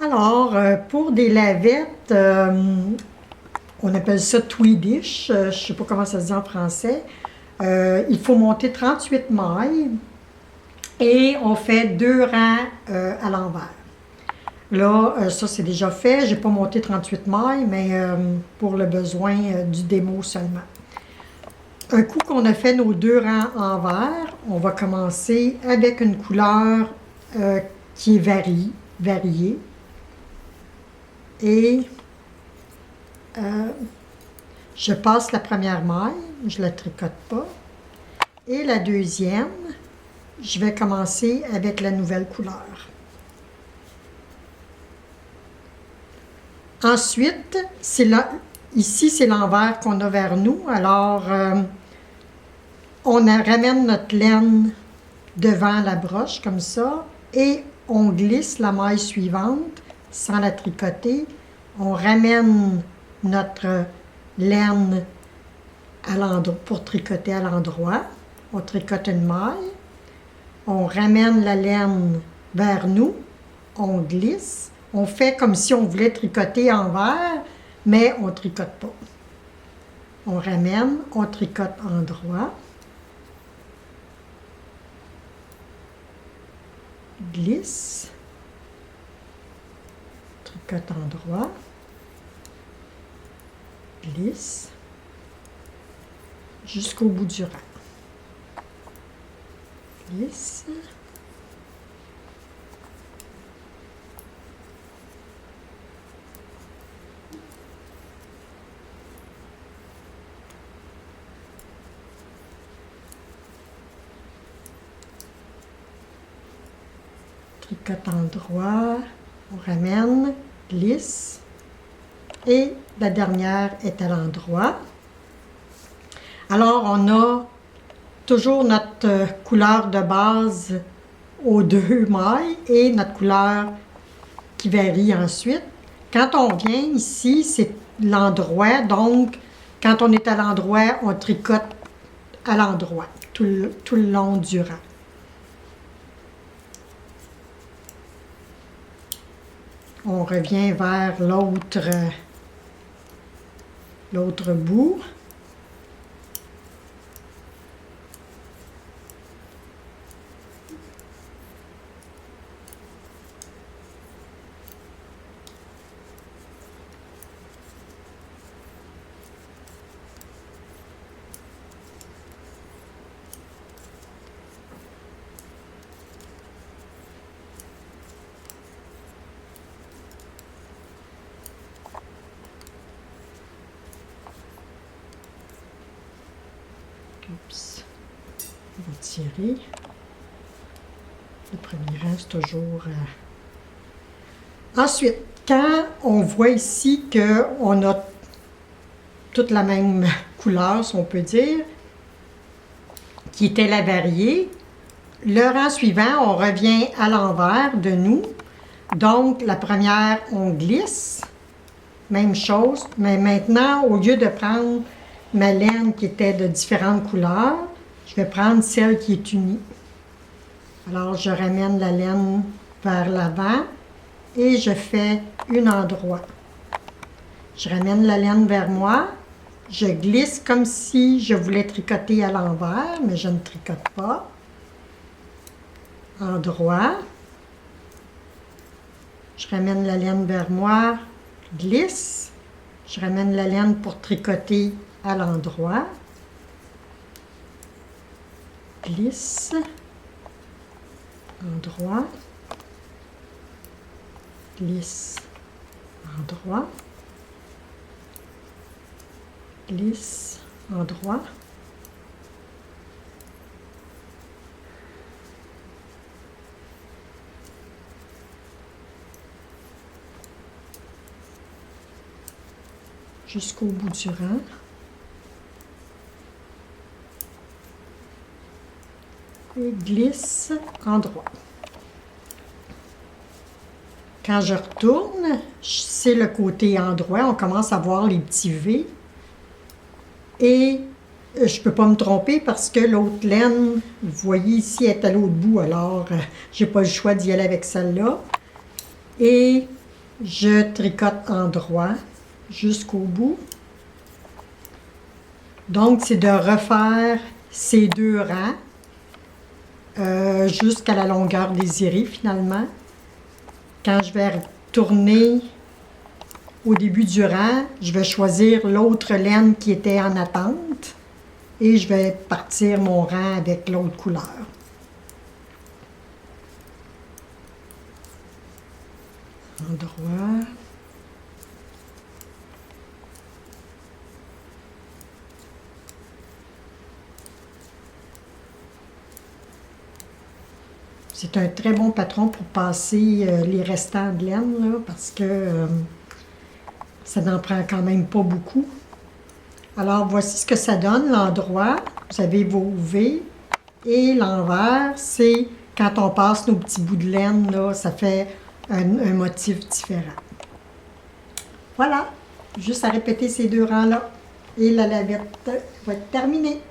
Alors, pour des lavettes, on appelle ça Swedish, je ne sais pas comment ça se dit en français. Il faut monter 38 mailles et on fait 2 rangs à l'envers. Là, ça c'est déjà fait, j'ai pas monté 38 mailles, mais pour le besoin du démo seulement. Un coup qu'on a fait nos 2 rangs envers, on va commencer avec une couleur qui est variée. Et je passe la première maille, je ne la tricote pas. Et la deuxième, je vais commencer avec la nouvelle couleur. Ensuite, ici c'est l'envers qu'on a vers nous, alors on ramène notre laine devant la broche comme ça et on glisse la maille suivante sans la tricoter. On ramène notre laine à l'endroit pour tricoter à l'endroit. On tricote une maille. On ramène la laine vers nous. On glisse. On fait comme si on voulait tricoter envers, mais on ne tricote pas. On ramène, on tricote endroit. Glisse. Tricote endroit. Glisse. Jusqu'au bout du rang. Glisse. Tricote endroit, on ramène, glisse, et la dernière est à l'endroit. Alors, on a toujours notre couleur de base aux 2 mailles et notre couleur qui varie ensuite. Quand on vient ici, c'est l'endroit, donc quand on est à l'endroit, on tricote à l'endroit tout le long du rang. On revient vers l'autre bout. Oups. On va tirer. Le premier rang, c'est toujours... Ensuite, quand on voit ici qu'on a toute la même couleur, si on peut dire, qui était la variée, le rang suivant, on revient à l'envers de nous. Donc, la première, on glisse. Même chose, mais maintenant, au lieu de prendre ma laine qui était de différentes couleurs, je vais prendre celle qui est unie. Alors, je ramène la laine vers l'avant et je fais un endroit. Je ramène la laine vers moi, je glisse comme si je voulais tricoter à l'envers, mais je ne tricote pas. Endroit. Je ramène la laine vers moi, glisse. Je ramène la laine pour tricoter à l'endroit. Glisse. Endroit. Glisse. Endroit. Glisse. Endroit. Jusqu'au bout du rang. Et glisse endroit. Quand je retourne, c'est le côté endroit, on commence à voir les petits V. Et je ne peux pas me tromper parce que l'autre laine, vous voyez ici, est à l'autre bout, alors je n'ai pas le choix d'y aller avec celle-là. Et je tricote en droit jusqu'au bout. Donc, c'est de refaire ces 2 rangs jusqu'à la longueur désirée finalement. Quand je vais tourner au début du rang, je vais choisir l'autre laine qui était en attente et je vais partir mon rang avec l'autre couleur. En droit. C'est un très bon patron pour passer les restants de laine, là, parce que ça n'en prend quand même pas beaucoup. Alors, voici ce que ça donne, l'endroit. Vous avez vos V. Et l'envers, c'est quand on passe nos petits bouts de laine, là, ça fait un motif différent. Voilà, juste à répéter ces 2 rangs-là. Et la lavette va être terminée.